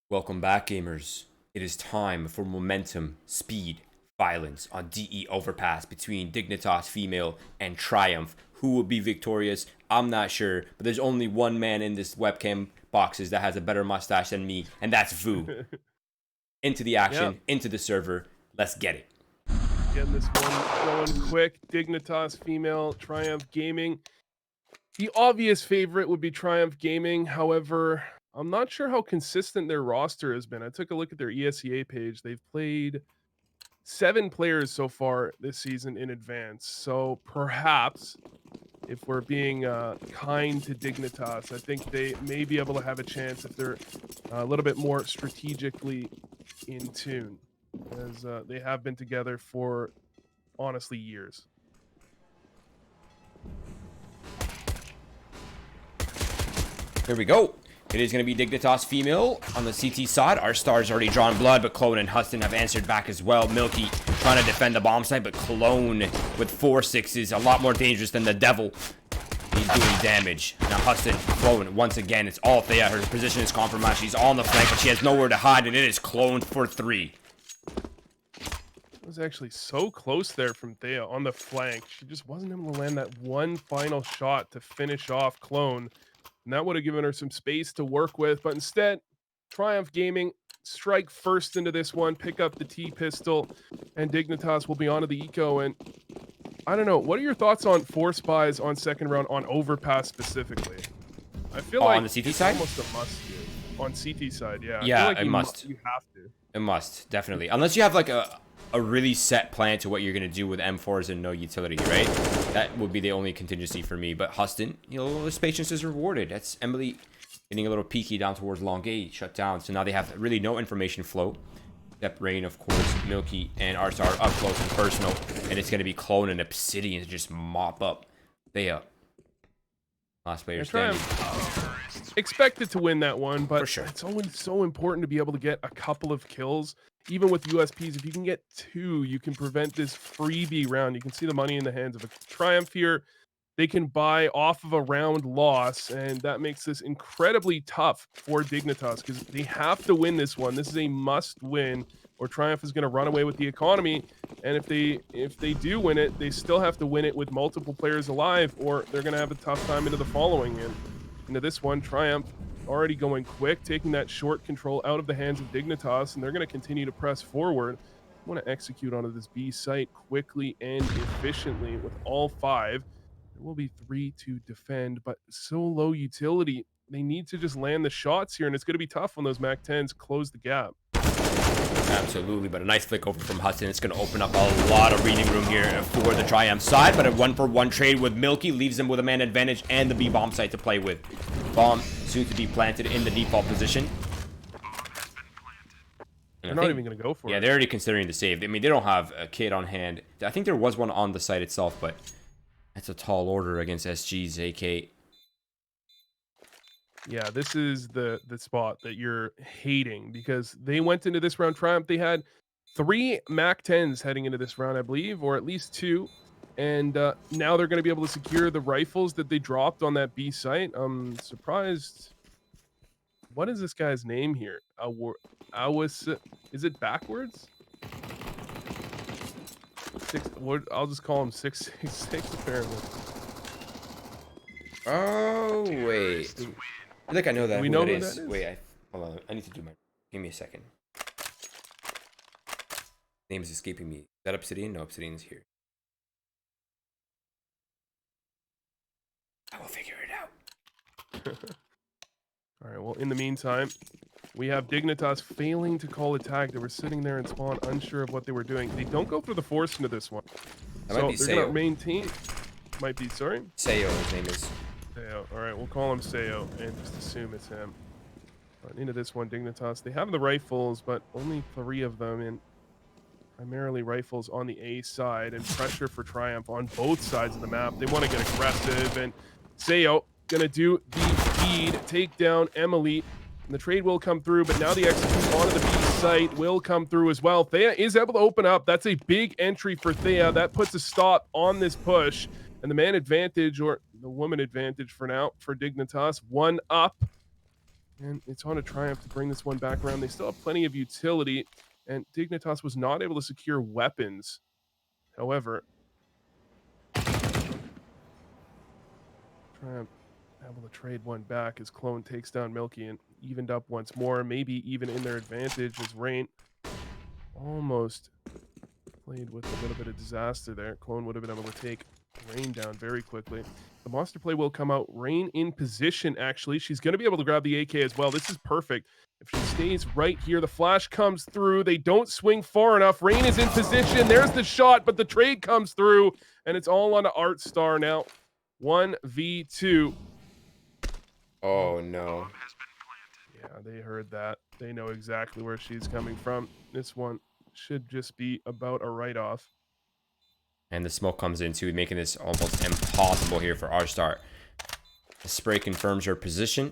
Welcome back, gamers. It is time for momentum, speed, violence on DE Overpass between Dignitas Female and Triumph. Who will be victorious? I'm not sure, but there's only one man in this webcam boxes that has a better mustache than me, and that's Vu. Into the action, into the server. Let's get it. Getting this one going quick. Dignitas Female, Triumph Gaming. The obvious favorite would be Triumph Gaming. However, I'm not sure how consistent their roster has been. I took a look at their ESEA page. They've played 7 players so far this season in advance. So perhaps, if we're being kind to Dignitas, I think they may be able to have a chance if they're a little bit more strategically in tune, as they have been together for honestly years. Here we go. It is going to be Dignitas Female on the CT side. Our star's already drawn blood, but Clone and Huston have answered back as well. Milky trying to defend the bomb site, but Clone with 4 6s, a lot more dangerous than the Devil. He's doing damage. Now Huston, Clone, once again, it's all Thea. Her position is compromised. She's on the flank, but she has nowhere to hide, and it is Clone for 3. It was actually so close there from Thea on the flank. She just wasn't able to land that one final shot to finish off Clone. And that would have given her some space to work with. But instead, Triumph Gaming strike first into this one, pick up the T-pistol, and Dignitas will be onto the eco. And I don't know, what are your thoughts on 4 spies on second round on Overpass specifically? I feel like on the CT side? Almost a must do. On CT side, yeah. Yeah, like it must. You have to. It must, definitely. Unless you have like a really set plan to what you're going to do with M4s and no utility, right? That would be the only contingency for me. But Huston, you know, his patience is rewarded. That's Emily getting a little peaky down towards long gate, shut down. So now they have really no information flow. Except Rain, of course, Milky, and Arsar up close and personal. And it's going to be Clone and Obsidian to just mop up. They up. Last player standing. Expected to win that one, but For sure. It's always so important to be able to get a couple of kills. Even with USPs, if you can get 2, you can prevent this freebie round. You can see the money in the hands of a Triumph here. They can buy off of a round loss, and that makes this incredibly tough for Dignitas because they have to win this one. This is a must win, or Triumph is going to run away with the economy. And if they do win it, they still have to win it with multiple players alive, or they're going to have a tough time into the following. And into this one, Triumph already going quick, taking that short control out of the hands of Dignitas, and they're going to continue to press forward. I want to execute onto this B site quickly and efficiently with all 5. There will be 3 to defend, but so low utility. They need to just land the shots here, and it's going to be tough when those MAC-10s close the gap. Absolutely, but a nice flick over from Hudson. It's going to open up a lot of reading room here for the Triumph side, but a 1-for-1 trade with Milky leaves them with a man advantage and the B-bomb site to play with. Bomb soon to be planted in the default position. They're not even going to go for it. Yeah, they're already considering the save. I mean, they don't have a kid on hand. I think there was one on the site itself, but that's a tall order against SG's AK. Yeah, this is the spot that you're hating because they went into this round Triumph. They had 3 MAC-10s heading into this round, I believe, or at least 2. And now they're going to be able to secure the rifles that they dropped on that B site. I'm surprised. What is this guy's name here? Is it backwards? I'll just call him 666 apparently. Oh, wait. I think I know that. We know who who that is. that is? Wait, hold on. I need to do my... Give me a second. Name is escaping me. Is that Obsidian? No, Obsidian's here. I will figure it out. All right, well, in the meantime, we have Dignitas failing to call attack. They were sitting there in spawn, unsure of what they were doing. They don't go for the force into this one. That might be they're going to Sayo. maintain. Might be, sorry? Sayo, his name is. Sayo. All right, we'll call him Sayo and just assume it's him. But into this one, Dignitas. They have the rifles, but only 3 of them, and primarily rifles on the A side, and pressure for Triumph on both sides of the map. They want to get aggressive, and Sayo gonna do the deed, take down Emily, and the trade will come through, but now the execute onto the B site will come through as well. Thea is able to open up. That's a big entry for Thea. That puts a stop on this push, and the man advantage, or the woman advantage for now, for Dignitas, 1 up. And it's on a Triumph to bring this one back around. They still have plenty of utility, and Dignitas was not able to secure weapons. However, Triumph able to trade one back as Clone takes down Milky and evened up once more, maybe even in their advantage as Rain almost played with a little bit of disaster there. Clone would have been able to take Rain down very quickly. The monster play will come out. Rain in position, actually. She's going to be able to grab the AK as well. This is perfect. If she stays right here, the flash comes through. They don't swing far enough. Rain is in position. There's the shot, but the trade comes through, and it's all on to Art Star now. 1v2. Oh, no. Yeah, they heard that. They know exactly where she's coming from. This one should just be about a write-off. And the smoke comes in too, making this almost impossible here for R-Star. The spray confirms her position,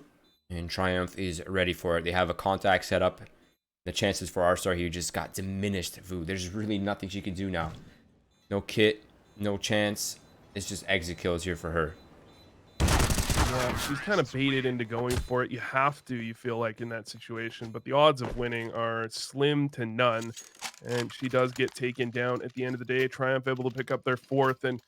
and Triumph is ready for it. They have a contact set up. The chances for R-Star here just got diminished. Vu, there's really nothing she can do now. No kit, no chance. It's just exit kills here for her. Yeah, she's kind of baited into going for it. You have to, you feel like, in that situation. But the odds of winning are slim to none. And she does get taken down at the end of the day. Triumph able to pick up their fourth. And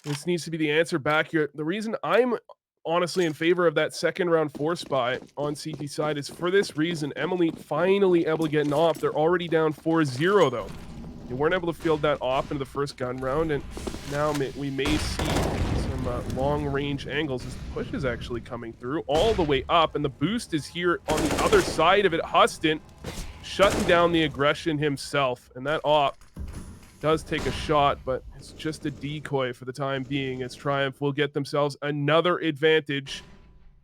this needs to be the answer back here. The reason I'm honestly in favor of that second round 4 spy on CT side is for this reason. Emily finally able to get an off. They're already down 4-0, though. They weren't able to field that off into the first gun round. And now we may see long-range angles as the push is actually coming through all the way up, and the boost is here on the other side of it. Huston shutting down the aggression himself, and that op does take a shot, but it's just a decoy for the time being, as Triumph will get themselves another advantage.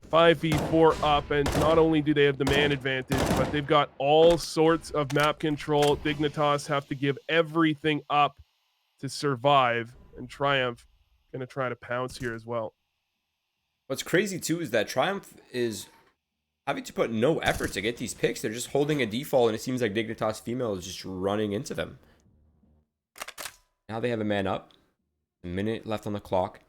5v4 up, and not only do they have the man advantage, but they've got all sorts of map control. Dignitas have to give everything up to survive, and Triumph going to try to pounce here as well. What's crazy too is that Triumph is having to put no effort to get these picks. They're just holding a default, and it seems like Dignitas female is just running into them. Now they have a man up. A minute left on the clock.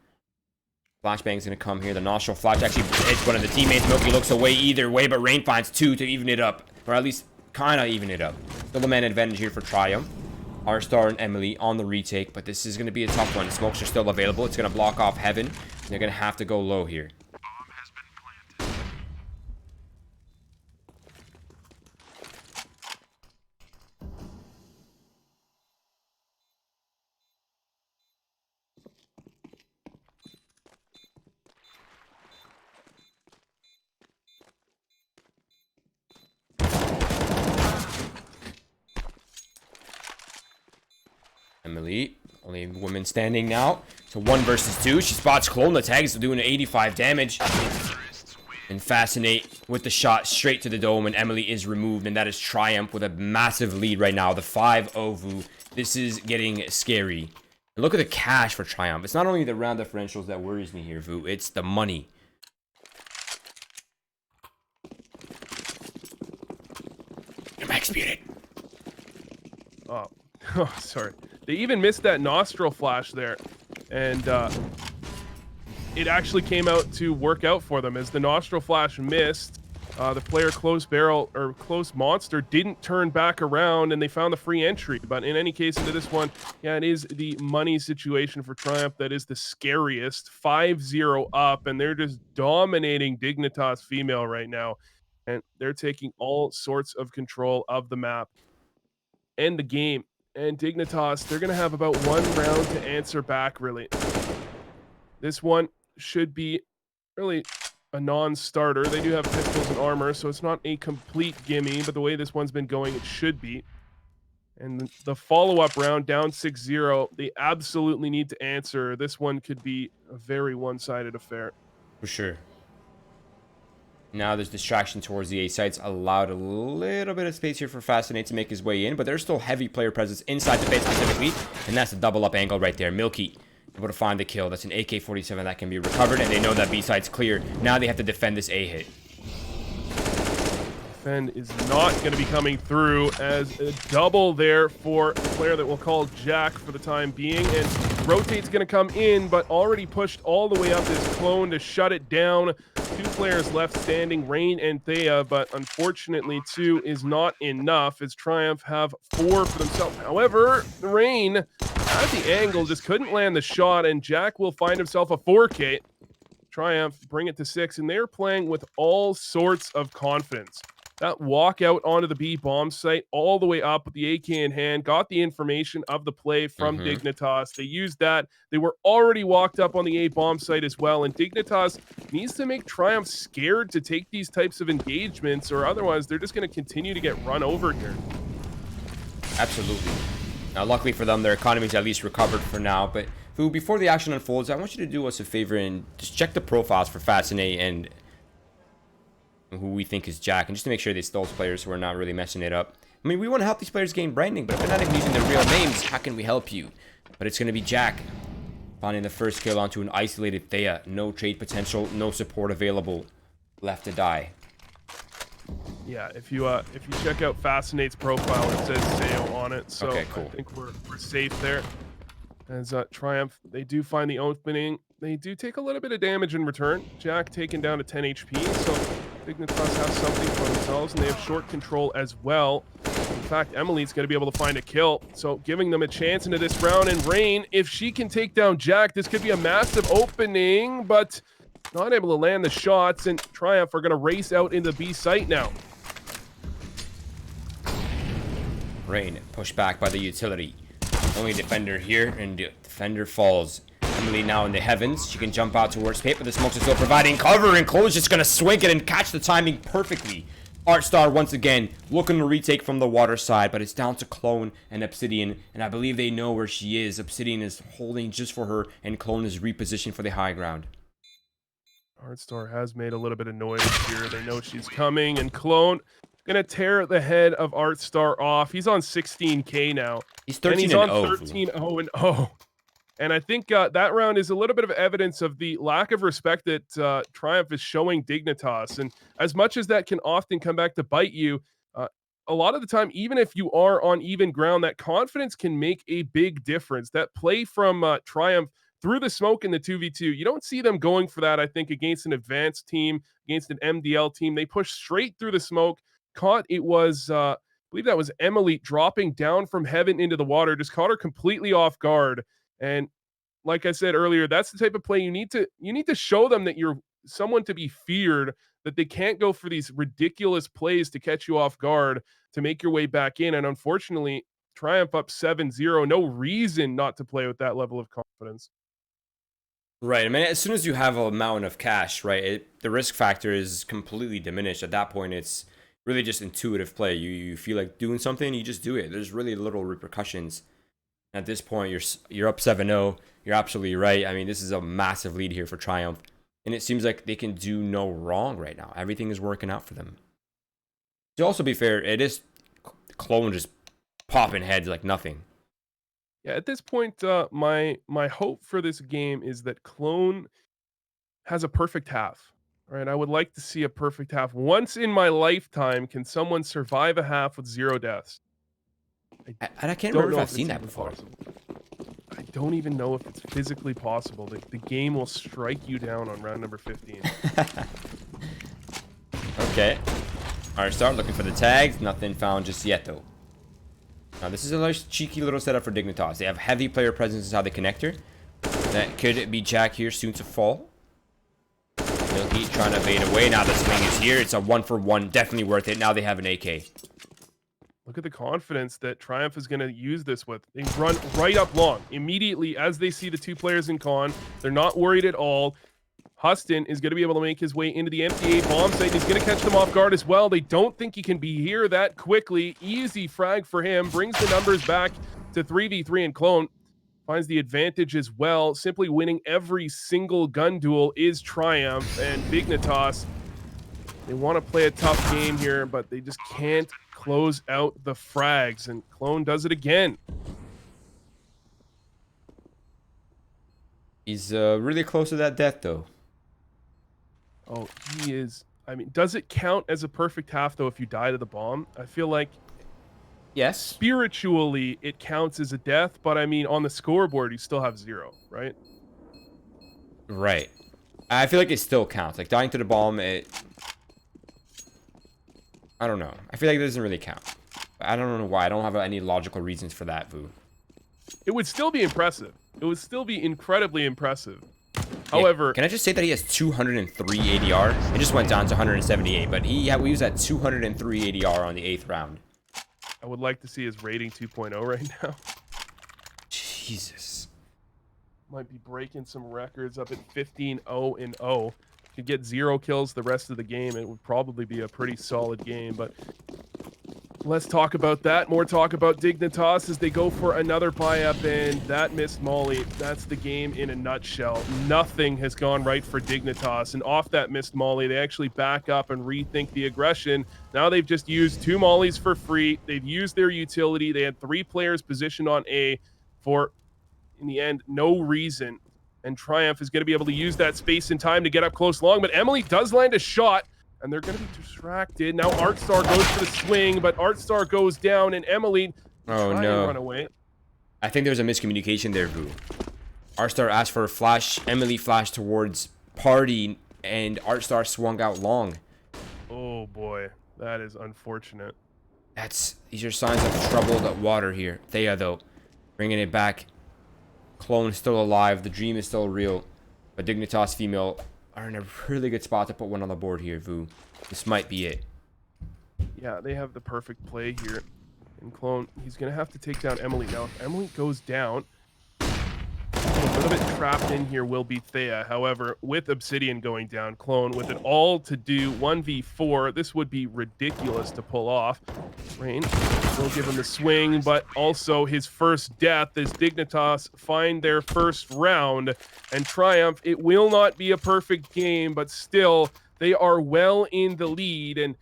Flashbang's going to come here. The nostril flash actually hits one of the teammates. Milky looks away either way, but Rain finds 2 to even it up. Or at least kind of even it up. Still a man advantage here for Triumph. R-Star and Emily on the retake, but this is going to be a tough one. Smokes are still available. It's going to block off Heaven. They're going to have to go low here. Emily, only woman standing now. So 1 versus 2. She spots Clone. The tag's doing 85 damage. And Fascinate with the shot straight to the dome, and Emily is removed, and that is Triumph with a massive lead right now. The 5-0 Vu. This is getting scary. And look at the cash for Triumph. It's not only the round differentials that worries me here, Vu. It's the money. You're max muted. Oh, sorry. They even missed that nostril flash there. And it actually came out to work out for them as the nostril flash missed. The player close barrel or close monster didn't turn back around, and they found the free entry. But in any case, into this one, yeah, it is the money situation for Triumph that is the scariest. 5-0 up, and they're just dominating Dignitas female right now. And they're taking all sorts of control of the map and the game. And Dignitas, they're going to have about 1 round to answer back, really. This one should be really a non-starter. They do have pistols and armor, so it's not a complete gimme, but the way this one's been going, it should be. And the follow-up round, down 6-0, they absolutely need to answer. This one could be a very one-sided affair. For sure. Now there's distraction towards the A sites. Allowed a little bit of space here for Fascinate to make his way in, but there's still heavy player presence inside the base specifically, and that's a double up angle right there. Milky able to find the kill. That's an AK-47 that can be recovered, and they know that B side's clear. Now they have to defend this A hit. defend is not going to be coming through, as a double there for a player that we'll call Jack for the time being. And rotate's going to come in, but already pushed all the way up is Clone to shut it down. 2 players left standing, Rain and Thea, but unfortunately 2 is not enough, as Triumph have 4 for themselves. However, Rain at the angle just couldn't land the shot, and Jack will find himself a 4K. Triumph bring it to 6, and they're playing with all sorts of confidence. That walk out onto the B bomb site all the way up with the AK in hand, got the information of the play from Dignitas. They used that. They were already walked up on the A bomb site as well, and Dignitas needs to make Triumph scared to take these types of engagements, or otherwise they're just going to continue to get run over here. Absolutely. Now, luckily for them, their economy's at least recovered for now, but Fu, before the action unfolds, I want you to do us a favor and just check the profiles for Fascinate and who we think is Jack, and just to make sure it's those players who are not really messing it up. I mean, we want to help these players gain branding, but if they're not even using their real names, how can we help you? But it's going to be Jack finding the first kill onto an isolated Thea. No trade potential, no support available. Left to die. Yeah, if you check out Fascinate's profile, it says Sayo on it, so okay, cool. I think we're safe there. As Triumph, they do find the opening. They do take a little bit of damage in return. Jack taken down to 10 HP, so Dignitas have something for themselves, and they have short control as well. In fact, Emily's going to be able to find a kill, so giving them a chance into this round. And Rain, if she can take down Jack, this could be a massive opening, but not able to land the shots, and Triumph are going to race out into B site now. Rain pushed back by the utility. Only defender here, and the defender falls. Emily now in the heavens. She can jump out towards Pit, but the smokes are still providing cover, and Chloe's just gonna swing it and catch the timing perfectly. Artstar once again looking to retake from the water side, but it's down to Clone and Obsidian, and I believe they know where she is. Obsidian is holding just for her, and Clone is repositioned for the high ground. Artstar has made a little bit of noise here. They know she's coming, and Clone gonna tear the head of Artstar off. He's on 16K now. He's 13 and he's and on 0. 13-0-0. And I think that round is a little bit of evidence of the lack of respect that Triumph is showing Dignitas. And as much as that can often come back to bite you, a lot of the time, even if you are on even ground, that confidence can make a big difference. That play from Triumph through the smoke in the 2v2, you don't see them going for that, I think, against an advanced team, against an MDL team. They push straight through the smoke. Caught, it was, I believe that was Emily dropping down from heaven into the water, just caught her completely off guard. And like I said earlier, that's the type of play you need to show them that you're someone to be feared, that they can't go for these ridiculous plays to catch you off guard to make your way back in. And unfortunately, Triumph up 7-0, no reason not to play with that level of confidence. Right. I mean, as soon as you have a mountain of cash, right, the risk factor is completely diminished. At that point, it's really just intuitive play. You feel like doing something, you just do it. There's really little repercussions. At this point, you're up 7-0. You're absolutely right. I mean, this is a massive lead here for Triumph. And it seems like they can do no wrong right now. Everything is working out for them. To also be fair, it is Clone just popping heads like nothing. Yeah, at this point, my hope for this game is that Clone has a perfect half. Right, I would like to see a perfect half. Once in my lifetime, can someone survive a half with 0 deaths? I can't remember if I've seen that before. Possible. I don't even know if it's physically possible. The game will strike you down on round number 15. Okay. Alright, start looking for the tags. Nothing found just yet, though. Now, this is a nice cheeky little setup for Dignitas. They have heavy player presence inside the connector. That could be Jack here, soon to fall. Milky trying to evade away. Now the swing is here. It's a 1-for-1. Definitely worth it. Now they have an AK. Look at the confidence that Triumph is going to use this with. They run right up long immediately as they see the 2 players in con. They're not worried at all. Huston is going to be able to make his way into the MTA bomb site. He's going to catch them off guard as well. They don't think he can be here that quickly. Easy frag for him. Brings the numbers back to 3v3, and Clone finds the advantage as well. Simply winning every single gun duel is Triumph, and Dignitas, they want to play a tough game here, but they just can't close out the frags, and Clone does it again. He's really close to that death, though. Oh, he is I mean, does it count as a perfect half though if you die to the bomb? I feel like Yes. spiritually it counts as a death, but I mean on the scoreboard you still have 0, right? Right. I feel like it still counts. Like dying to the bomb, I don't know. I feel like it doesn't really count. I don't know why. I don't have any logical reasons for that, Vu. It would still be impressive. It would still be incredibly impressive. Yeah, However, can I just say that he has 203 ADR? It just went down to 178, but we use that 203 ADR on the 8th round. I would like to see his rating 2.0 right now. Jesus. Might be breaking some records up at 15-0-0. Could get 0 kills the rest of the game. It would probably be a pretty solid game, but let's talk about that. More talk about Dignitas as they go for another buy-up, and that missed Molly. That's the game in a nutshell. Nothing has gone right for Dignitas, and off that missed Molly, they actually back up and rethink the aggression. Now they've just used 2 Mollies for free. They've used their utility. They had 3 players positioned on A for, in the end, no reason. And Triumph is going to be able to use that space and time to get up close long, but Emily does land a shot. And they're going to be distracted. Now Artstar goes for the swing, but Artstar goes down, and Emily run away. I think there's a miscommunication there, Vu. Artstar asked for a flash. Emily flashed towards Party, and Artstar swung out long. Oh boy, that is unfortunate. These are signs of troubled water here. Thea, though, bringing it back. Clone is still alive. The dream is still real. But Dignitas female are in a really good spot to put one on the board here, Vu. This might be it. Yeah, they have the perfect play here. And Clone, he's going to have to take down Emily. Now, if Emily goes down, a little bit trapped in here will be Thea. However, with Obsidian going down, Clone, with it all to do 1v4, this would be ridiculous to pull off. Rain will give him the swing, but also his first death as Dignitas find their first round. And Triumph, it will not be a perfect game, but still, they are well in the lead. And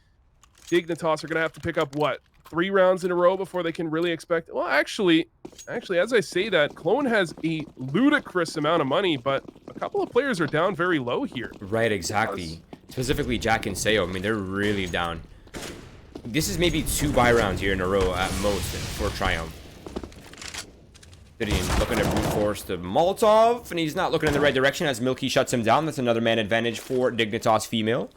Dignitas are going to have to pick up, what, 3 rounds in a row before they can really expect... Well, actually, as I say that, Clone has a ludicrous amount of money, but a couple of players are down very low here. Right, exactly. Specifically, Jack and Seo. I mean, they're really down. This is maybe 2 buy rounds here in a row at most for Triumph. Gideon looking to brute force the Molotov, and he's not looking in the right direction as Milky shuts him down. That's another man advantage for Dignitas female.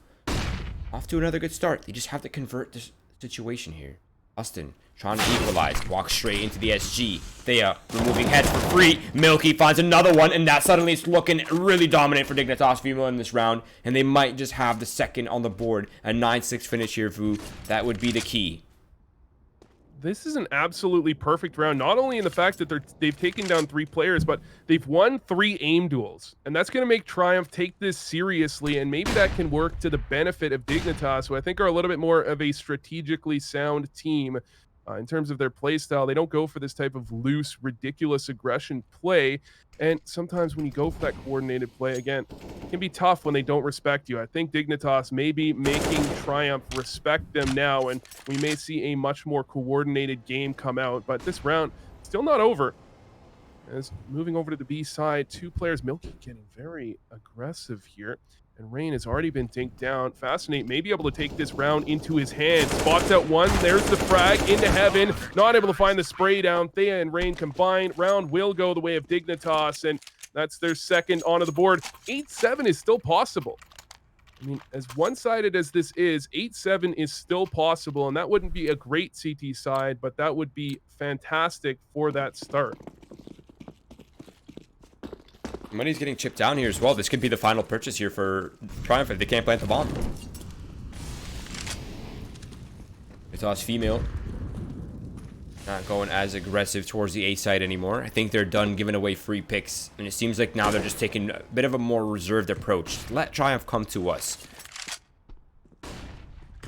Off to another good start. They just have to convert this situation here. Austin trying to equalize, walks straight into the SG. Thea removing heads for free. Milky finds another one, and that suddenly is looking really dominant for Dignitas female in this round, and they might just have the second on the board. A 9-6 finish here, Vu. That would be the key. This is an absolutely perfect round, not only in the fact that they've taken down 3 players, but they've won 3 aim duels. And that's going to make Triumph take this seriously, and maybe that can work to the benefit of Dignitas, who I think are a little bit more of a strategically sound team in terms of their play style. They don't go for this type of loose, ridiculous aggression play. And sometimes when you go for that coordinated play, again, it can be tough when they don't respect you. I think Dignitas may be making Triumph respect them now, and we may see a much more coordinated game come out. But this round, still not over. As moving over to the B side, 2 players, Milky getting very aggressive here. And Rain has already been dinked down. Fascinate may be able to take this round into his hands. Spots out one. There's the frag into heaven. Not able to find the spray down. Thea and Rain combined. Round will go the way of Dignitas, and that's their second onto the board. 8-7 is still possible. I mean, as one-sided as this is, 8-7 is still possible, and that wouldn't be a great CT side, but that would be fantastic for that start. Money's getting chipped down here as well. This could be the final purchase here for Triumph if they can't plant the bomb. Dignitas female not going as aggressive towards the A side anymore. I think they're done giving away free picks, and it seems like now they're just taking a bit of a more reserved approach. Let Triumph come to us.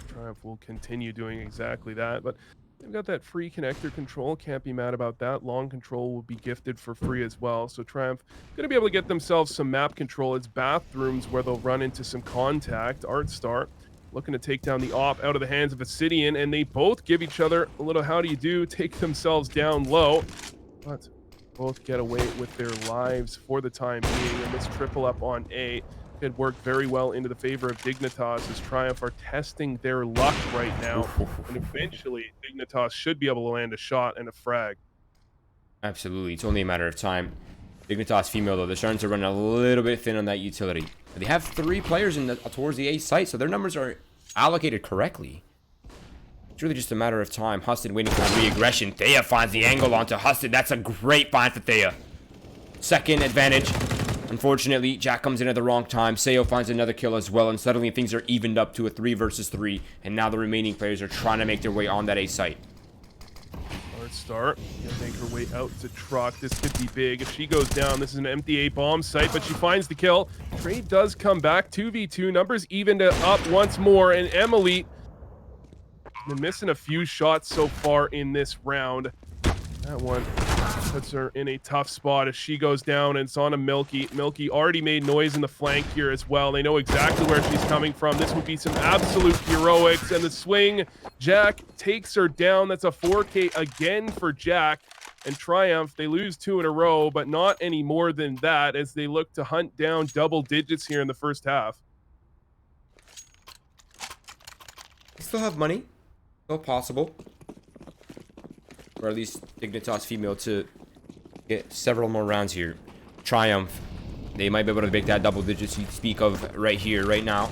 Triumph will continue doing exactly that, but they've got that free connector control. Can't be mad about that. Long control will be gifted for free as well. So Triumph going to be able to get themselves some map control. It's bathrooms where they'll run into some contact. Artstar looking to take down the op out of the hands of Obsidian, and they both give each other a little how do you do, take themselves down low, but both get away with their lives for the time being. And this triple up on A Could work very well into the favor of Dignitas as Triumph are testing their luck right now. And eventually, Dignitas should be able to land a shot and a frag. Absolutely. It's only a matter of time. Dignitas female, though, they're starting to run a little bit thin on that utility. But they have 3 players towards the A site, so their numbers are allocated correctly. It's really just a matter of time. Huston waiting for the re-aggression. Thea finds the angle onto Huston. That's a great find for Thea. Second advantage. Unfortunately, Jack comes in at the wrong time. Seo finds another kill as well, and suddenly things are evened up to a 3 versus 3. And now the remaining players are trying to make their way on that A site. Start. Gonna make her way out to truck. This could be big. If she goes down, this is an empty A bomb site, but she finds the kill. Trade does come back. 2v2. Numbers evened up once more, and Emily been missing a few shots so far in this round. That one puts her in a tough spot as she goes down, and it's on a Milky. Milky already made noise in the flank here as well. They know exactly where she's coming from. This would be some absolute heroics, and the swing. Jack takes her down. That's a 4K again for Jack. And Triumph, they lose 2 in a row, but not any more than that as they look to hunt down double digits here in the first half. They still have money. Still possible. Or at least Dignitas female to get several more rounds here. Triumph, they might be able to make that double digits you speak of right here, right now.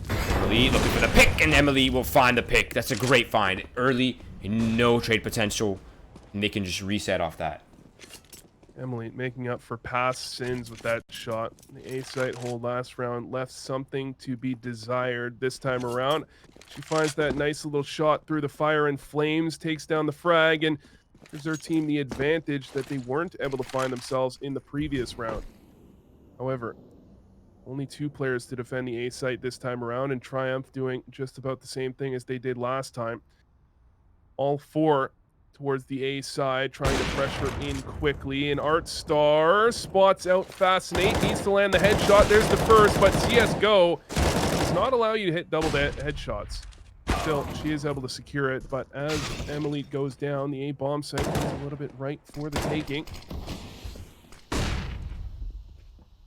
Emily looking for the pick, and Emily will find the pick. That's a great find. Early, no trade potential, and they can just reset off that. Emily making up for past sins with that shot. The A site hold last round left something to be desired this time around. She finds that nice little shot through the fire and flames, takes down the frag, and gives their team the advantage that they weren't able to find themselves in the previous round. However, only 2 players to defend the A site this time around, and Triumph doing just about the same thing as they did last time. All 4 towards the A side, trying to pressure in quickly. And Artstar spots out Fascinate, needs to land the headshot. There's the first, but CSGO does not allow you to hit double headshots. Still, she is able to secure it, but as Emily goes down, the A bomb site is a little bit right for the taking.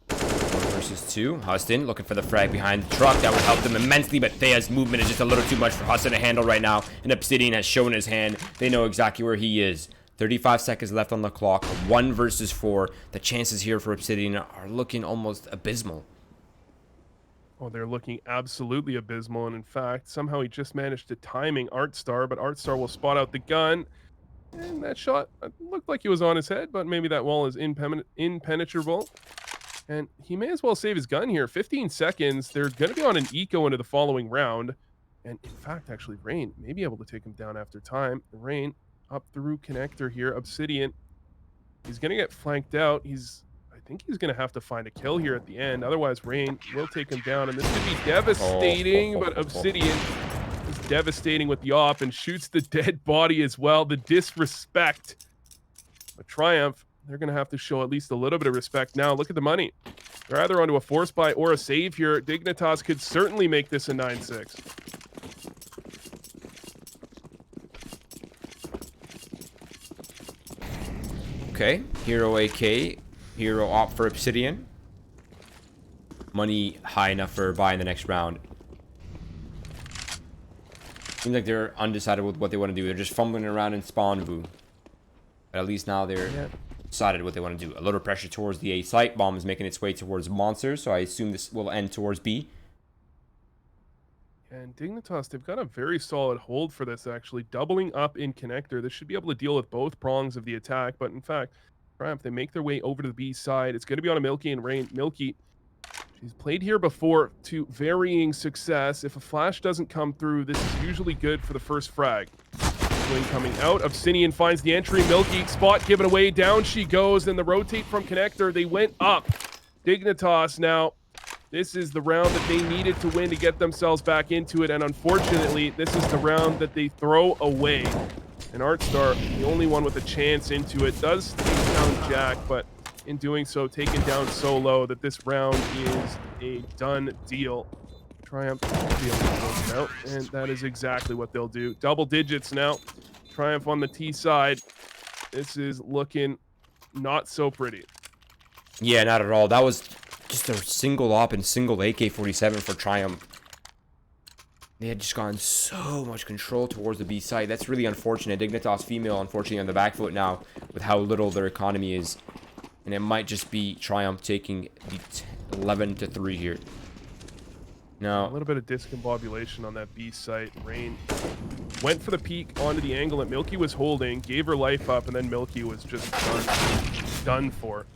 Versus 2. Huston looking for the frag behind the truck. That would help them immensely, but Thea's movement is just a little too much for Huston to handle right now. And Obsidian has shown his hand. They know exactly where he is. 35 seconds left on the clock. 1 versus 4. The chances here for Obsidian are looking almost abysmal. Oh, they're looking absolutely abysmal. And in fact, somehow he just managed to timing Artstar, but Artstar will spot out the gun. And that shot looked like he was on his head, but maybe that wall is impenetrable. And he may as well save his gun here. 15 seconds. They're going to be on an eco into the following round. And in fact, actually, Rain may be able to take him down after time. Rain up through connector here. Obsidian. He's going to get flanked out. I think he's going to have to find a kill here at the end. Otherwise, Rain will take him down. And this could be devastating. But Obsidian is devastating with the op and shoots the dead body as well. The disrespect. But Triumph, they're going to have to show at least a little bit of respect now. Look at the money. They're either onto a force buy or a save here. Dignitas could certainly make this a 9-6. Okay. Hero AK. Hero op for Obsidian. Money high enough for a buy in the next round. Seems like they're undecided with what they want to do. They're just fumbling around in spawn vu. But at least now they're decided what they want to do. A little pressure towards the A site. Bomb is making its way towards Monsters, so I assume this will end towards B. And Dignitas, they've got a very solid hold for this, actually. Doubling up in connector. This should be able to deal with both prongs of the attack. But in fact, Triumph, they make their way over to the B side. It's going to be on a Milky and Rain. Milky, she's played here before to varying success. If a flash doesn't come through, this is usually good for the first frag. Swing coming out. Obsidian finds the entry. Milky spot given away. Down she goes. And the rotate from connector. They went up. Dignitas now. This is the round that they needed to win to get themselves back into it. And unfortunately, this is the round that they throw away. And Artstar, the only one with a chance into it, does take down Jack, but in doing so, taken down so low that this round is a done deal. Triumph will be able to close it out, and that is exactly what they'll do. Double digits now. Triumph on the T side. This is looking not so pretty. Yeah, not at all. That was just a single op and single AK-47 for Triumph. They had just gotten so much control towards the B site. That's really unfortunate. Dignitas female, unfortunately, on the back foot now with how little their economy is. And it might just be Triumph taking the 11-3 here. Now, a little bit of discombobulation on that B site. Rain went for the peek onto the angle that Milky was holding, gave her life up, and then Milky was just done for.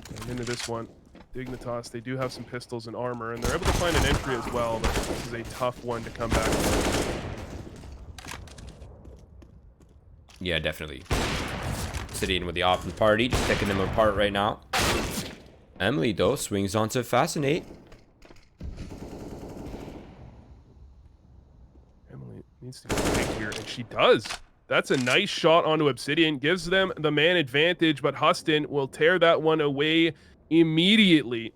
And into this one. Dignitas, they do have some pistols and armor, and they're able to find an entry as well, but this is a tough one to come back from. Yeah, definitely. Sitting with the op and party, just taking them apart right now. Emily, though, swings onto Fascinate. Emily needs to go big here, and she does. That's a nice shot onto Obsidian, gives them the man advantage, but Huston will tear that one away immediately.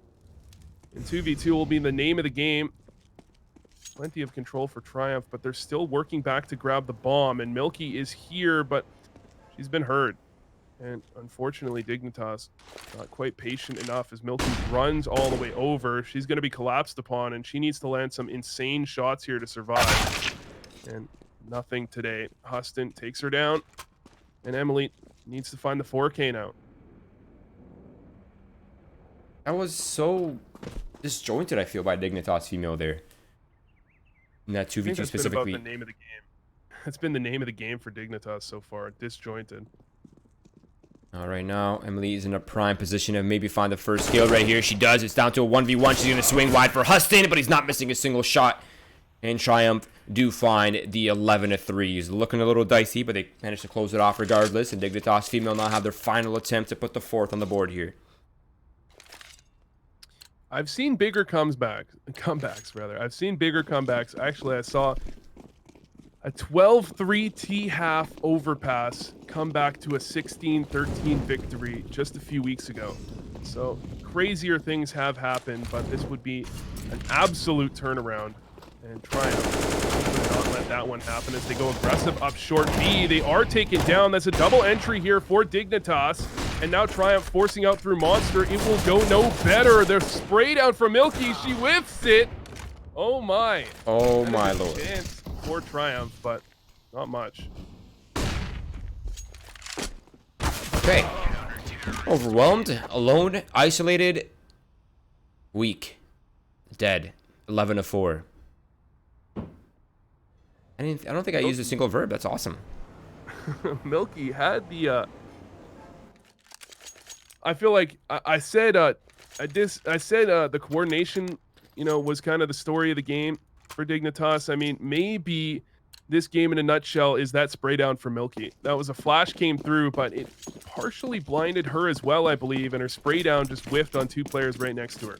And 2v2 will be the name of the game. Plenty of control for Triumph, but they're still working back to grab the bomb. And Milky is here, but she's been hurt. And unfortunately, Dignitas not quite patient enough as Milky runs all the way over. She's going to be collapsed upon, and she needs to land some insane shots here to survive. And nothing today. Huston takes her down, and Emily needs to find the 4K now. That was so disjointed, I feel, by Dignitas female there. In that 2v2 specifically. Been about the name of the game. That's been the name of the game for Dignitas so far. Disjointed. All right, now Emily is in a prime position to maybe find the first kill right here. She does. It's down to a 1v1. She's going to swing wide for Huston, but he's not missing a single shot. And Triumph do find the 11-3. He's looking a little dicey, but they managed to close it off regardless. And Dignitas female now have their final attempt to put the 4th on the board here. I've seen bigger comebacks rather. I've seen bigger comebacks. Actually, I saw a 12-3 T-half overpass come back to a 16-13 victory just a few weeks ago. So crazier things have happened, but this would be an absolute turnaround. And Triumph would not let that one happen as they go aggressive up short B. They are taken down. That's a double entry here for Dignitas. And now Triumph forcing out through Monster. It will go no better. They're sprayed out from Milky. She whiffs it. Oh my. Oh my lord. Chance for Triumph, but not much. Okay. Overwhelmed, alone, isolated, weak, dead. 11-4. I don't think I used a single verb. That's awesome. Milky had the I feel like I said the coordination, was kind of the story of the game for Dignitas. I mean, maybe this game in a nutshell is that spray down for Milky. That was a flash came through, but it partially blinded her as well, I believe, and her spray down just whiffed on 2 players right next to her.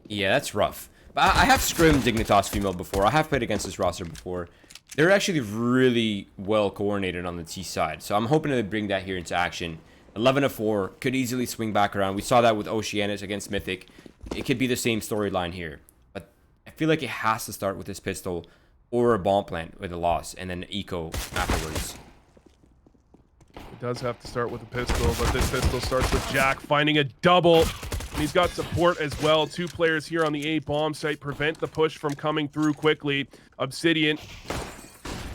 Yeah, that's rough. But I have scrimmed Dignitas female before. I have played against this roster before. They're actually really well coordinated on the T side. So I'm hoping to bring that here into action. 11-4 could easily swing back around. We saw that with Oceanus against Mythic. It could be the same storyline here. But I feel like it has to start with this pistol or a bomb plant with a loss and then eco afterwards. It does have to start with a pistol, but this pistol starts with Jack finding a double. And he's got support as well. 2 players here on the A bomb site prevent the push from coming through quickly. Obsidian,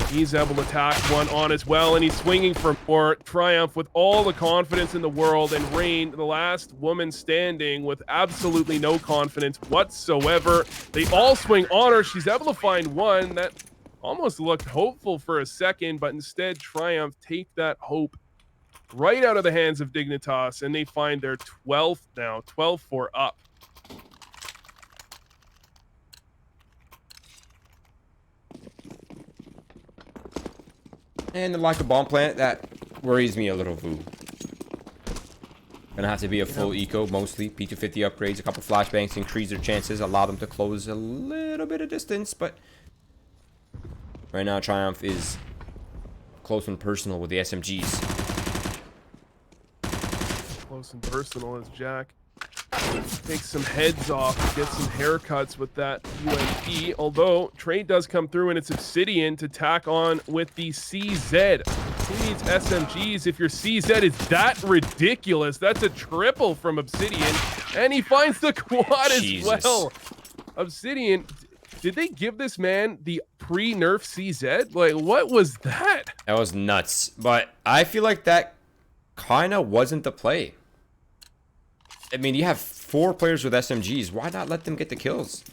he's able to tack one on as well, and he's swinging for more. Triumph with all the confidence in the world, and Rain, the last woman standing, with absolutely no confidence whatsoever. They all swing on her. She's able to find one. That almost looked hopeful for a second, but instead Triumph take that hope right out of the hands of Dignitas, and they find their 12th now, 12-4 up. And the lack of bomb plant, that worries me a little, Vu. Gonna have to be a full eco, mostly. P250 upgrades, a couple flashbangs, increase their chances, allow them to close a little bit of distance, but right now Triumph is close and personal with the SMGs. Close and personal as Jack takes some heads off, gets some haircuts with that UMP, although trade does come through and it's Obsidian to tack on with the CZ. Who needs SMGs if your CZ is that ridiculous? That's a triple from Obsidian, and he finds the quad Jesus. as well. Obsidian, did they give this man the pre-nerf CZ? Like, what was that? That was nuts. But I feel like that kind of wasn't the play. I mean, you have 4 players with SMGs. Why not let them get the kills?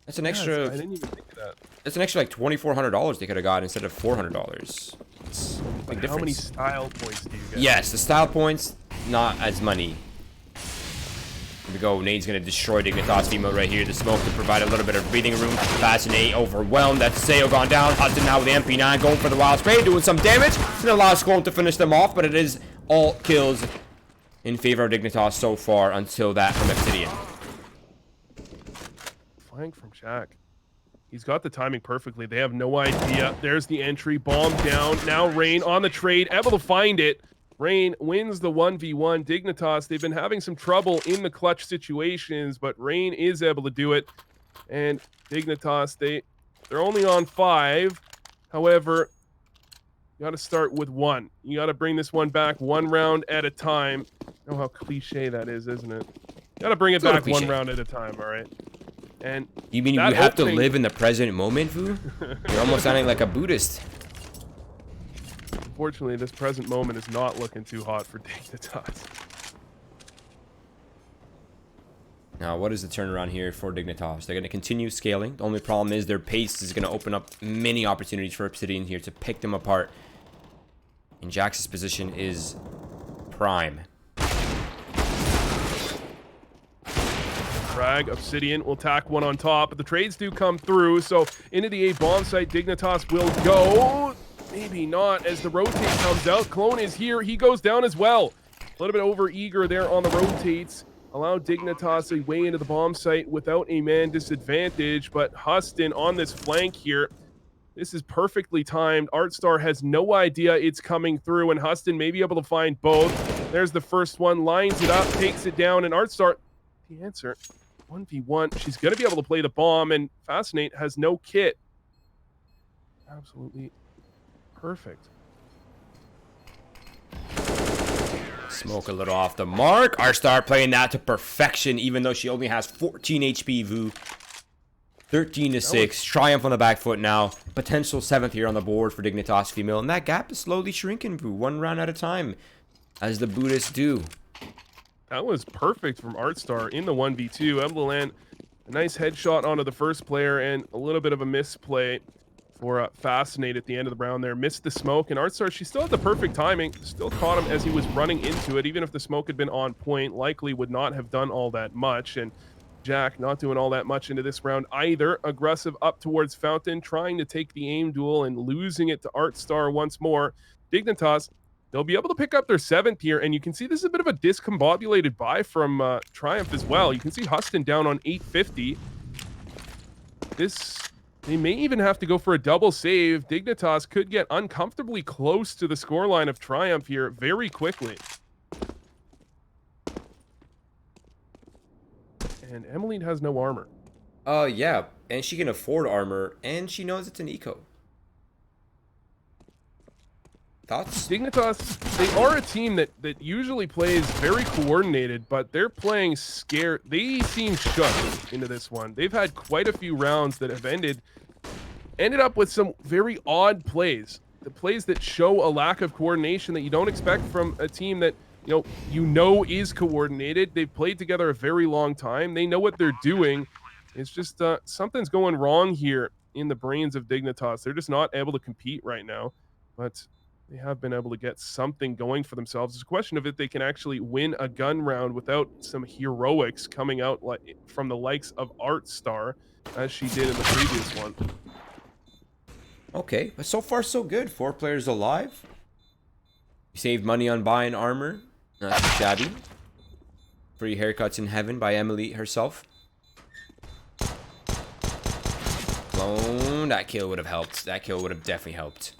That's an extra. I didn't even think of that. That's an extra like $2,400 they could have got instead of $400. It's a big difference. How many style points do you get? Yes, the style points, not as money. Here we go. Nade's gonna destroy Dignitas female right here. The smoke to provide a little bit of breathing room. Fascinate overwhelmed. That's Sayo gone down. Hudson now with the MP9 going for the wild spray, doing some damage. And allows Squall to finish them off, but it is all kills in favor of Dignitas so far until that from Obsidian. Flank from Shaq. He's got the timing perfectly. They have no idea. There's the entry. Bomb down. Now Rain on the trade. Able to find it. Rain wins the 1v1. Dignitas, they've been having some trouble in the clutch situations, but Rain is able to do it. And Dignitas, they're only on 5. However, you got to start with 1. You got to bring this one back 1 round at a time. You know how cliche that is, isn't it? You got to bring it back 1 round at a time, all right? And you mean you have to live in the present moment, Vu? You're almost sounding like a Buddhist. Unfortunately, this present moment is not looking too hot for Dignitas. Now, what is the turnaround here for Dignitas? They're going to continue scaling. The only problem is their pace is going to open up many opportunities for Obsidian here to pick them apart. And Jax's position is prime. Frag, Obsidian will tack one on top, but the trades do come through, so into the A bomb site, Dignitas will go. Maybe not, as the rotate comes out. Clone is here, he goes down as well. A little bit over eager there on the rotates. Allow Dignitas a way into the bomb site without a man disadvantage, but Huston on this flank here. This is perfectly timed. Artstar has no idea it's coming through, and Huston may be able to find both. There's the first one, lines it up, takes it down, and Artstar, the answer, 1v1. She's going to be able to play the bomb, and Fascinate has no kit. Absolutely perfect. Smoke a little off the mark. Artstar playing that to perfection, even though she only has 14 HP. Vu 13-6. Triumph on the back foot now. Potential 7th here on the board for Dignitas female, and that gap is slowly shrinking, Vu, 1 round at a time, as the Buddhists do. That was perfect from Artstar in the 1v2. Able to land a nice headshot onto the first player, and a little bit of a misplay for Fascinate at the end of the round there. Missed the smoke, and Artstar, she still had the perfect timing. Still caught him as he was running into it. Even if the smoke had been on point, likely would not have done all that much. And Jack not doing all that much into this round either. Aggressive up towards Fountain, trying to take the aim duel and losing it to Artstar once more. Dignitas, they'll be able to pick up their 7th here, and you can see this is a bit of a discombobulated buy from Triumph as well. You can see Huston down on 850. They may even have to go for a double save. Dignitas could get uncomfortably close to the scoreline of Triumph here very quickly. And Emmeline has no armor. Yeah, and she can afford armor, and she knows it's an eco. Thoughts? Dignitas, they are a team that usually plays very coordinated, but they're playing scared. They seem shook into this one. They've had quite a few rounds that have ended up with some very odd plays. The plays that show a lack of coordination that you don't expect from a team that, you know is coordinated. They've played together a very long time. They know what they're doing. It's just something's going wrong here in the brains of Dignitas. They're just not able to compete right now, but they have been able to get something going for themselves. It's a question of if they can actually win a gun round without some heroics coming out from the likes of Artstar, as she did in the previous one. Okay, but so far so good. 4 players alive. You saved money on buying armor. Not too shabby. Free haircuts in heaven by Emily herself. Clone. That kill would have helped. That kill would have definitely helped.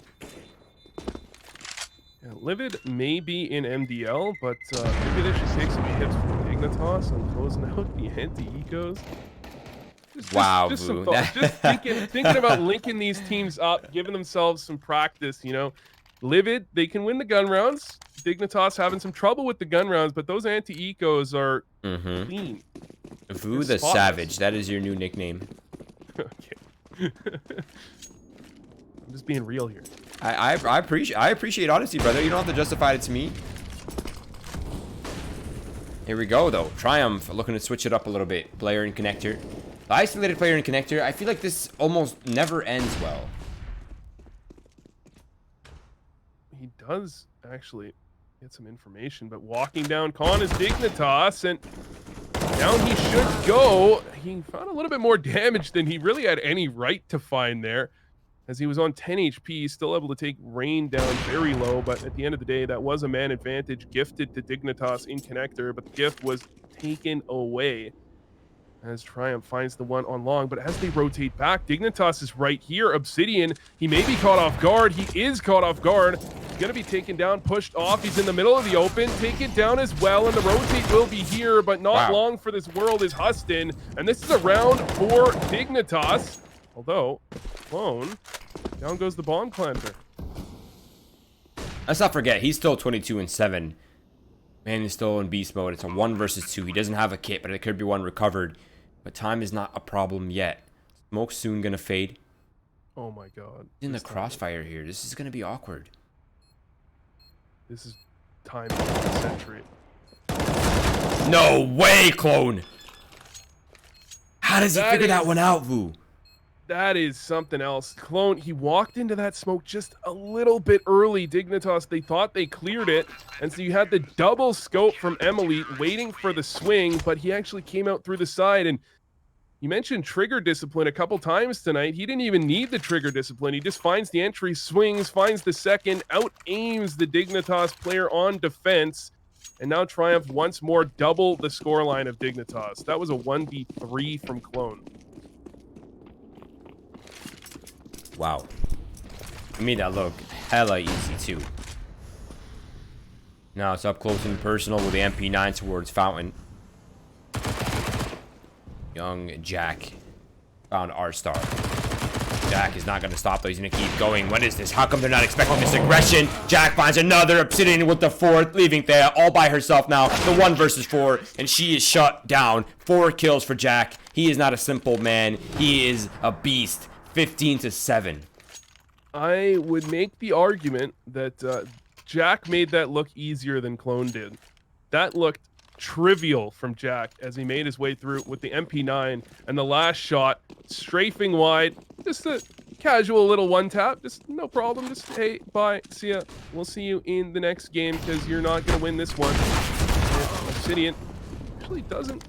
Yeah, Livid may be in MDL, but maybe they should take some hits from Dignitas and closing out the anti-ecos. Wow, just some Vu. thoughts. Just thinking about linking these teams up, giving themselves some practice, Livid, they can win the gun rounds. Dignitas having some trouble with the gun rounds, but those anti-ecos are clean. Vu the Savage. That is your new nickname. Okay. I'm just being real here. I appreciate honesty, brother. You don't have to justify it to me. Here we go, though. Triumph looking to switch it up a little bit. Player and connector. The isolated player and connector. I feel like this almost never ends well. He does actually get some information, but walking down Con is Dignitas, and down he should go. He found a little bit more damage than he really had any right to find there, as he was on 10 HP, still able to take Rain down very low, but at the end of the day, that was a man advantage gifted to Dignitas in connector, but the gift was taken away as Triumph finds the one on long. But as they rotate back, Dignitas is right here. Obsidian, he may be caught off guard. He is caught off guard. He's going to be taken down, pushed off. He's in the middle of the open. Take it down as well, and the rotate will be here, but not long for this world is Huston. And this is a round for Dignitas. Although, Clone, down goes the bomb planter. Let's not forget, he's still 22-7. Man is still in beast mode. It's a 1 versus 2. He doesn't have a kit, but it could be one recovered. But time is not a problem yet. Smoke's soon gonna fade. Oh my god. He's in the crossfire here. This is gonna be awkward. This is time for the century. No way, Clone! How does he figure that one out, Vu? That is something else. Clone, he walked into that smoke just a little bit early. Dignitas, they thought they cleared it. And so you had the double scope from Emily waiting for the swing, but he actually came out through the side. And you mentioned trigger discipline a couple times tonight. He didn't even need the trigger discipline. He just finds the entry, swings, finds the second, out-aims the Dignitas player on defense. And now Triumph once more double the scoreline of Dignitas. That was a 1v3 from Clone. Wow. I made that look hella easy, too. Now it's up close and personal with the MP9 towards Fountain. Young Jack found R-Star. Jack is not going to stop, though. He's going to keep going. What is this? How come they're not expecting this aggression? Jack finds another Obsidian with the 4th, leaving Thea all by herself now. The 1 versus 4, and she is shut down. 4 kills for Jack. He is not a simple man. He is a beast. 15-7. I would make the argument that Jack made that look easier than Clone did. That looked trivial from Jack as he made his way through with the MP9 and the last shot strafing wide. Just a casual little one tap. Just no problem. Just, hey, bye. See ya. We'll see you in the next game because you're not going to win this one. And Obsidian actually doesn't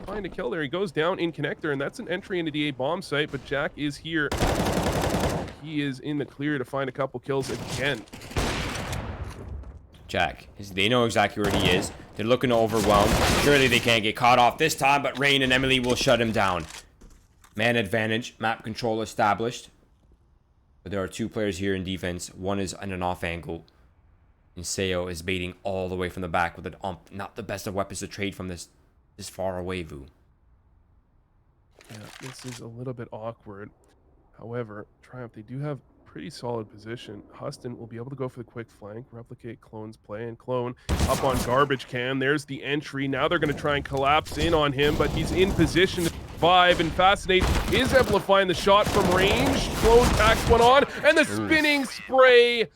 find a kill there. He goes down in connector, and that's an entry into the A bomb site, but Jack is here. He is in the clear to find a couple kills again. Jack, they know exactly where he is. They're looking to overwhelm. Surely they can't get caught off this time, but Rain and Emily will shut him down. Man advantage, map control established. But there are 2 players here in defense. One is in an off angle. And Seo is baiting all the way from the back with an ump. Not the best of weapons to trade from this far away, Vu. Yeah, this is a little bit awkward. However, Triumph, they do have pretty solid position. Huston will be able to go for the quick flank, replicate Clone's play, and Clone up on garbage can. There's the entry. Now they're going to try and collapse in on him, but he's in position to survive, and Fascinate is able to find the shot from range. Clone packs one on, and the spinning spray.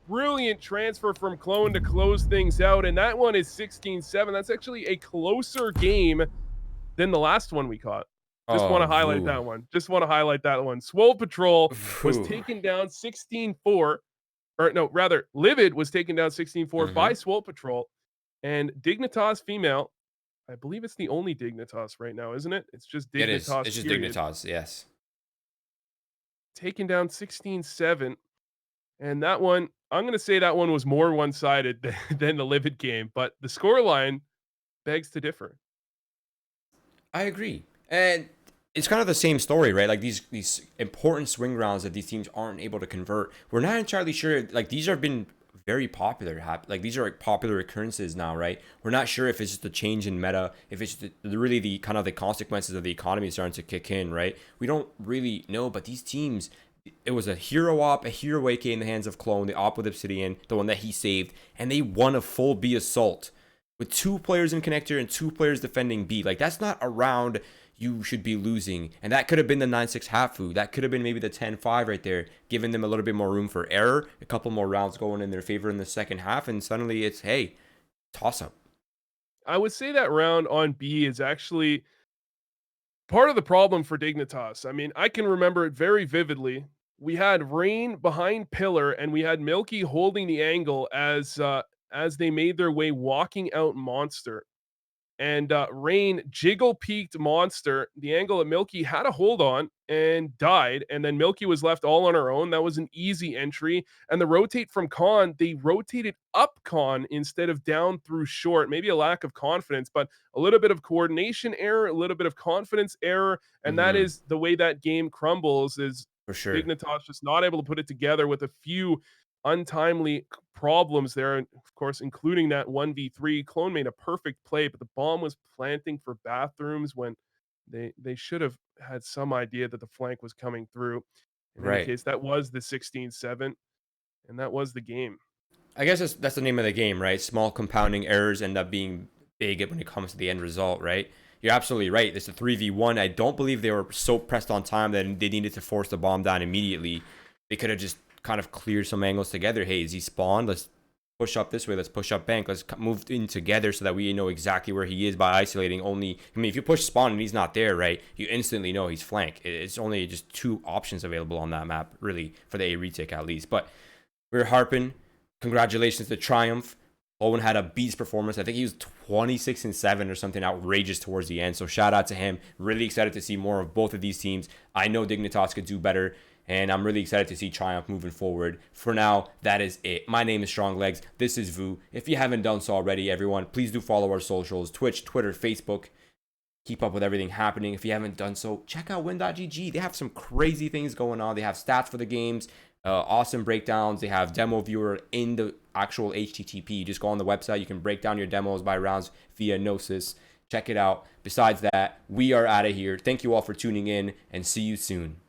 Brilliant transfer from Clone to close things out, and that one is 16-7. That's actually a closer game than the last one we caught. Just want to highlight that one. Just want to highlight that one. Swole Patrol was taken down 16-4. Or no, rather, Livid was taken down 16-4 by Swole Patrol. And Dignitas female, I believe it's the only Dignitas right now, isn't it? It's just Dignitas. It is. It's just Dignitas, yes. Taken down 16-7. And that one, I'm going to say that one was more one-sided than the Livid game. But the scoreline begs to differ. I agree. And it's kind of the same story, right? Like these important swing rounds that these teams aren't able to convert. We're not entirely sure. Like these have been very popular. Like these are like popular occurrences now, right? We're not sure if it's just a change in meta, if it's really the kind of the consequences of the economy starting to kick in, right? We don't really know. But these teams, It was a hero op, a hero AK in the hands of Clone, the op with Obsidian, the one that he saved, and they won a full B assault with 2 players in connector and 2 players defending B. Like, that's not a round you should be losing. And that could have been the 9-6 Hafu. That could have been maybe the 10-5 right there, giving them a little bit more room for error, a couple more rounds going in their favor in the second half, and suddenly it's, hey, toss up. I would say that round on B is actually part of the problem for Dignitas. I mean, I can remember it very vividly. We had Rain behind pillar, and we had Milky holding the angle as they made their way walking out monster. And Rain jiggle peaked monster. The angle that Milky had a hold on and died, and then Milky was left all on her own. That was an easy entry. And the rotate from Con, they rotated up Con instead of down through short. Maybe a lack of confidence, but a little bit of coordination error, a little bit of confidence error, and that is the way that game crumbles. Is For sure. Dignitas just not able to put it together with a few untimely problems there, and of course, including that 1v3. Clone made a perfect play, but the bomb was planting for bathrooms when they should have had some idea that the flank was coming through. In any Right. case, that was the 16-7, and that was the game. I guess that's the name of the game, right? Small compounding errors end up being big when it comes to the end result, right? You're absolutely right. It's a 3v1. I don't believe they were so pressed on time that they needed to force the bomb down immediately. They could have just kind of cleared some angles together. Hey, is he spawned? Let's push up this way. Let's push up bank. Let's move in together so that we know exactly where he is by isolating only. I mean, if you push spawn and he's not there, right, you instantly know he's flank. It's only just 2 options available on that map, really, for the A retake at least. But we're harping. Congratulations to Triumph. Owen had a beast performance. I think he was 26-7 or something outrageous towards the end. So shout out to him. Really excited to see more of both of these teams. I know Dignitas could do better, and I'm really excited to see Triumph moving forward. For now, that is it. My name is Strong Legs. This is Vu. If you haven't done so already, everyone, please do follow our socials: Twitch, Twitter, Facebook. Keep up with everything happening. If you haven't done so, check out win.gg. They have some crazy things going on. They have stats for the games, awesome breakdowns. They have demo viewer in the actual HTTP. You just go on the website. You can break down your demos by rounds via Gnosis. Check it out. Besides that, we are out of here. Thank you all for tuning in, and see you soon.